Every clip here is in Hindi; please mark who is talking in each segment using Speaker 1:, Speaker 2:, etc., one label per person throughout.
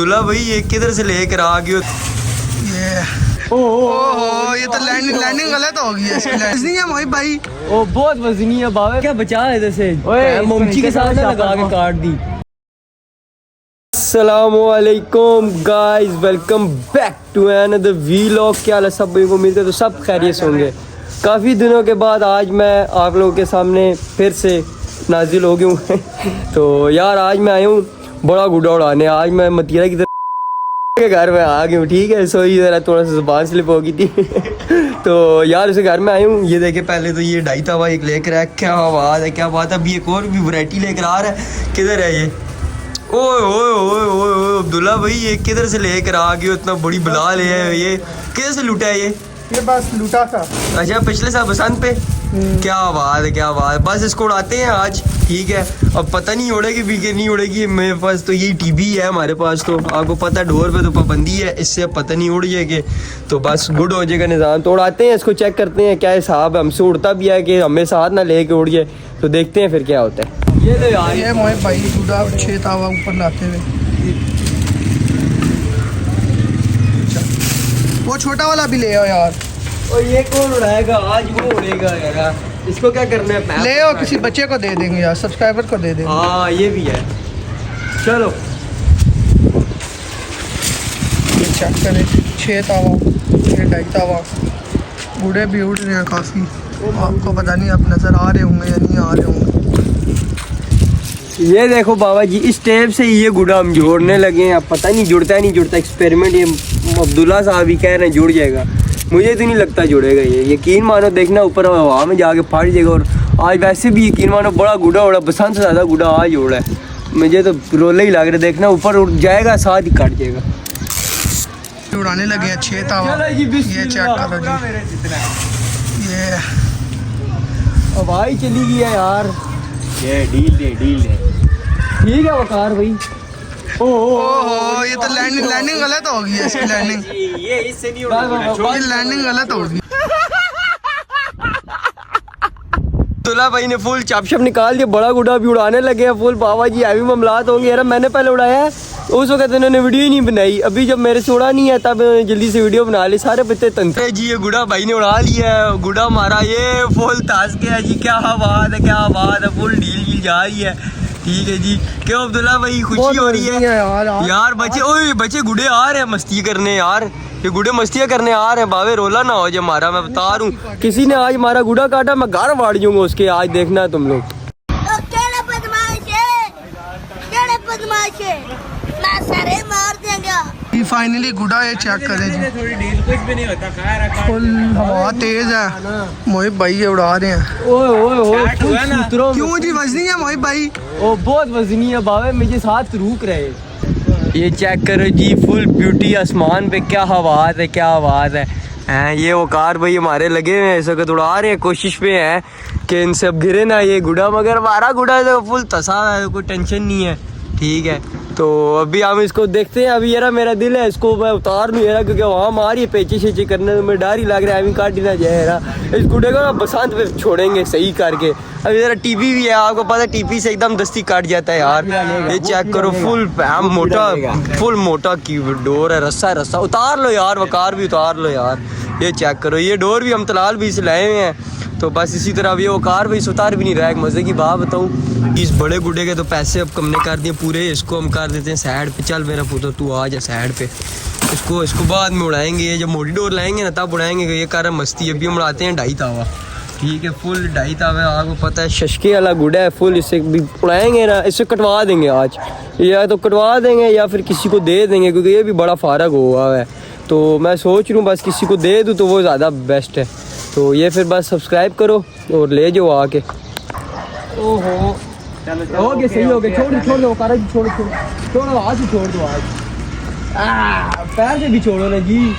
Speaker 1: अब्दुल्ला भाई ये किधर से लेकर आ गए? ओह ये तो लैंडिंग गलत हो गई है। इसकी है मोहित भाई।
Speaker 2: ओ बहुत वजनी है बाबा, क्या बचा है इधर से? मोमची के साथ ना लगा के काट दी। अस्सलामुअलैकुम guys, welcome back to another vlog. क्या हाल है सब को? मिलते तो सब खैरियत होंगे। काफ़ी दिनों के बाद आज मैं आप लोगों के सामने फिर से नाजिल हो गया हूँ। तो यार आज मैं आया हूँ बड़ा गुड्डा उड़ाने। आज मैं मतीरा की तरफ के घर में आ गया हूँ, ठीक है। सो ये थोड़ा सा ज़ुबान स्लिप हो गई थी। तो यार उसे घर में आया हूँ। ये देखे पहले तो ये ढाई तवा एक लेकर आया। क्या आवाज़ है, क्या बात है। अभी एक और भी वैरायटी लेकर आ रहा है। किधर है ये? ओए ओए ओए ओए ओए अब्दुल्ला भाई ये किधर से लेकर आ गए? इतना बड़ी बला ले है। ये किधर से लूटा है?
Speaker 3: ये बस लूटा था।
Speaker 1: अच्छा पिछले साल बसंत पे। क्या बात है, क्या बात है। बस इसको उड़ाते हैं आज, ठीक है। अब पता नहीं उड़ेगी भी कि नहीं उड़ेगी। मेरे पास तो यही टीवी है हमारे पास, तो आपको पता है ढोर पे तो पाबंदी है, इससे पता नहीं उड़ जाएगी। तो बस गुड हो जाएगा निज़ाम। तो उड़ाते हैं इसको, चेक करते हैं क्या हिसाब है। हमसे उड़ता भी है कि हमें साथ ना लेके उड़ जाए, तो देखते हैं फिर क्या होता है। ये ले यार,
Speaker 3: ये मोहित भाई गुड्डा 6 तावा ऊपर लाते हुए। वो छोटा वाला भी ले आओ यार।
Speaker 1: और ये कौन उड़ाएगा आज? वो उड़ेगा यार। इसको क्या करना है?
Speaker 3: ले आओ, किसी बच्चे को दे देंगे यार, सब्सक्राइबर को दे देंगे।
Speaker 1: हाँ ये भी है। चलो
Speaker 3: ये चेक करें, 6 तावा, ये 2.5 तावा। बूढ़े भी उड़ रहे हैं काफ़ी। आपको पता नहीं आप नज़र आ रहे होंगे या नहीं आ रहे होंगे।
Speaker 1: ये देखो बाबा जी, इस टेप से ये गुड़ा हम जोड़ने लगे हैं। अब पता नहीं जुड़ता है नहीं जुड़ता। एक्सपेरिमेंट ये अब्दुल्ला साहब ही कह रहे हैं जुड़ जाएगा। मुझे तो नहीं लगता जुड़ेगा ये। यकीन मानो, देखना ऊपर हवा में जाके फट जाएगा। और आज वैसे भी यकीन मानो बड़ा गुड़ा उड़ा, बसंत से ज़्यादा गुड़ा आज उड़ा है। मुझे तो रोले ही लग रहा है। देखना ऊपर उड़ जाएगा, साथ ही कट जाएगा।
Speaker 3: उड़ाने लगे हैं 6 तावा। ये चेक करो जी, ये
Speaker 1: हवाई चली गई है यार।
Speaker 2: ये डील है
Speaker 1: ठीक है वकार भाई।
Speaker 3: ओह ये तो लैंडिंग गलत हो गई है। इसकी लैंडिंग
Speaker 2: ये इससे नहीं उड़ेगा।
Speaker 3: लैंडिंग गलत हो गई।
Speaker 1: अब्दुल्ला भाई ने फुल चपशप निकाल दिया। बड़ा गुड़ा भी उड़ाने लगे हैं फुल। बाबा जी हैवी मामलात होंगे यार। मैंने पहले उड़ाया है, उस वक्त इन्होंने वीडियो ही नहीं बनाई। अभी जब मेरे से उड़ा नहीं है तब इन्होंने जल्दी से वीडियो बना ली। सारे बच्चे तंत्रे जी। ये गुड़ा भाई ने उड़ा लिया है। गुड़ा मारा, ये फुल ताज गया जी। क्या बात है, क्या बात है। फुल ढील जा रही है, ठीक है जी। क्यों अब्दुल्ला भाई खुशी हो रही है यार? बच्चे ओए बच्चे गुड़े आ रहे हैं मस्ती करने यार। ये गुड़े मस्तियाँ करने आ रहे हैं। बावे रोला ना हो जाए मारा, मैं बता रहा हूँ। किसी ने आज हमारा गुड़ा काटा, मैं घर वाड़ जाऊंगा उसके। आज देखना तुम लोग।
Speaker 3: फाइनली गुड़ा ये चेक करें जी।
Speaker 2: थोड़ी डील कुछ भी नहीं होता।
Speaker 3: फुल हवा तेज है। मोहित भाई ये उड़ा रहे हैं।
Speaker 1: ओए ओए ओए सूत्रों में।
Speaker 3: क्यों जी वजनी है मोहित भाई?
Speaker 1: ओ बहुत वजनी है बाबा, मुझे साथ रुक रहे। ये चेक करो जी, फुल ब्यूटी आसमान पे। क्या आवाज़ है, क्या आवाज़ है। हैं ये वकार भाई हमारे लगे हुए हैं, इस वक्त उड़ा रहे हैं। कोशिश पे हैं कि इनसे अब गिरे ना ये गुड़ा। मगर हमारा गुड़ा तो फुल तसा है, कोई टेंशन नहीं है, ठीक है। तो अभी हम इसको देखते हैं। अभी यार मेरा दिल है इसको मैं उतार नहीं रहा, क्योंकि वहाँ मारी पेची शेची करने में डर ही लग रहा है। अभी काट ही ना जाए यार। इस गुड़े को ना बसंत पे छोड़ेंगे सही करके। अभी जरा टीपी भी है, आपको पता है टीपी से एकदम दस्ती काट जाता है यार। ये चेक करो, फुल मोटा, फुल मोटा की डोर है। रस्सा रस्सा उतार लो यार, वकार भी उतार लो यार। ये चेक करो, ये डोर भी हम तलाल भी से लाए हुए हैं। तो बस इसी तरह अब ये वकार भी उतार भी नहीं रहा है। मज़े की बात बताऊँ, इस बड़े गुड्डे के तो पैसे अब हमने कर दिए पूरे। इसको हम कर देते हैं साइड पे। चल मेरा पुत्र तू आ जा साइड पे। इसको बाद में उड़ाएंगे। ये जब मोटी डोर लाएंगे ना तब उड़ाएंगे। ये कर रहा मस्ती। अभी हम उड़ाते हैं 2.5 तावा, ठीक है। फुल 2.5 तावा आपको पता है शशके वाला गुड्डा है फुल। इससे भी उड़ाएंगे ना, इससे कटवा देंगे आज। या तो कटवा देंगे या फिर किसी को दे देंगे, क्योंकि ये भी बड़ा फारग हुआ है। तो मैं सोच रहा हूँ बस किसी को दे दूँ तो वो ज़्यादा बेस्ट है। तो ये फिर बस सब्सक्राइब करो और ले जाओ आके। ओहो हो गया, सही हो गया। छोड़ दो कारा जी, छोड़ो आज ही छोड़ दो। आज पैर से भी छोड़ो ना जी।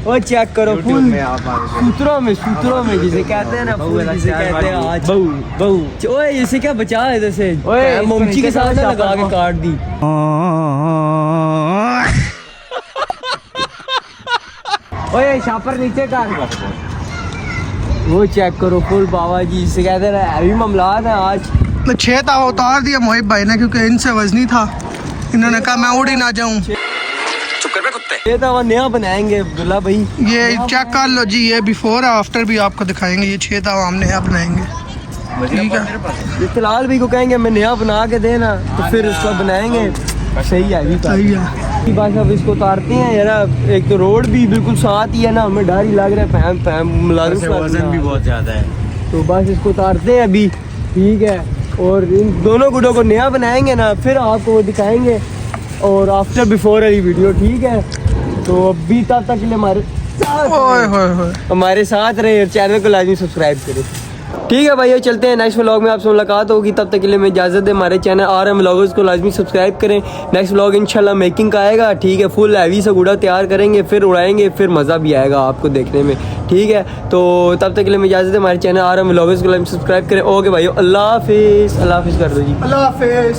Speaker 1: और चेक करो फुल सूत्रों में जिसे कहते हैं ना, जिसे कहते हैं आज बहू। ओए इसे क्या बचा है इधर से? मोमची के साथ ना लगा के काट दी। ओए शापर नीचे कर। वो चेक करो फुल बाबा जी, इसे कहते हैं हैवी मामलात है आज।
Speaker 3: तो 6 तावा उतार दिया मोहित भाई ने, क्योंकि इनसे वजनी था। इन्होंने कहा मैं उड़ ही ना जाऊं।
Speaker 2: ये तो नया बनाएंगे अब्दुल्ला भाई।
Speaker 3: ये चेक कर लो जी, ये बिफोर आफ्टर भी आपको दिखाएंगे। ये 6 तवा हम नया बनाएंगे, ठीक है।
Speaker 2: ये फिलहाल भी को कहेंगे हमें नया बना के देना, तो फिर उसको बनाएंगे। सही है अभी
Speaker 3: सही है।
Speaker 2: बस अब इसको उतारते हैं यार। एक तो रोड भी बिल्कुल साथ ही है ना, हमें डर ही लग रहा है
Speaker 1: वजन भी बहुत ज्यादा है।
Speaker 2: तो बस इसको उतारते हैं अभी, ठीक है। और इन दोनों गुडों को नया बनाएंगे ना, फिर आपको वो दिखाएंगे और आफ्टर बिफोर वाली वीडियो, ठीक है। तो अभी तब तक के लिए हमारे साथ रहे और चैनल को लाजमी सब्सक्राइब करें, ठीक है भाई। चलते हैं नेक्स्ट व्लॉग में, आपसे मुलाकात होगी। तब तक के लिए मैं इजाज़त दे। हमारे चैनल RM व्लॉगर्स को लाजमी सब्सक्राइब करें। नेक्स्ट व्लॉग इंशाल्लाह मेकिंग का आएगा, ठीक है। फुल हैवी सा गुड़ा तैयार करेंगे, फिर उड़ाएंगे, फिर मज़ा भी आएगा आपको देखने में, ठीक है। तो तब तक के लिए मैं इजाज़त दे। हमारे चैनल RM व्लॉगर्स को लाजमी सब्सक्राइब करें। ओके भाई, अल्लाह हाफिज़। अल्लाह हाफिज़ कर दो जी।
Speaker 3: अल्लाह हाफिज़।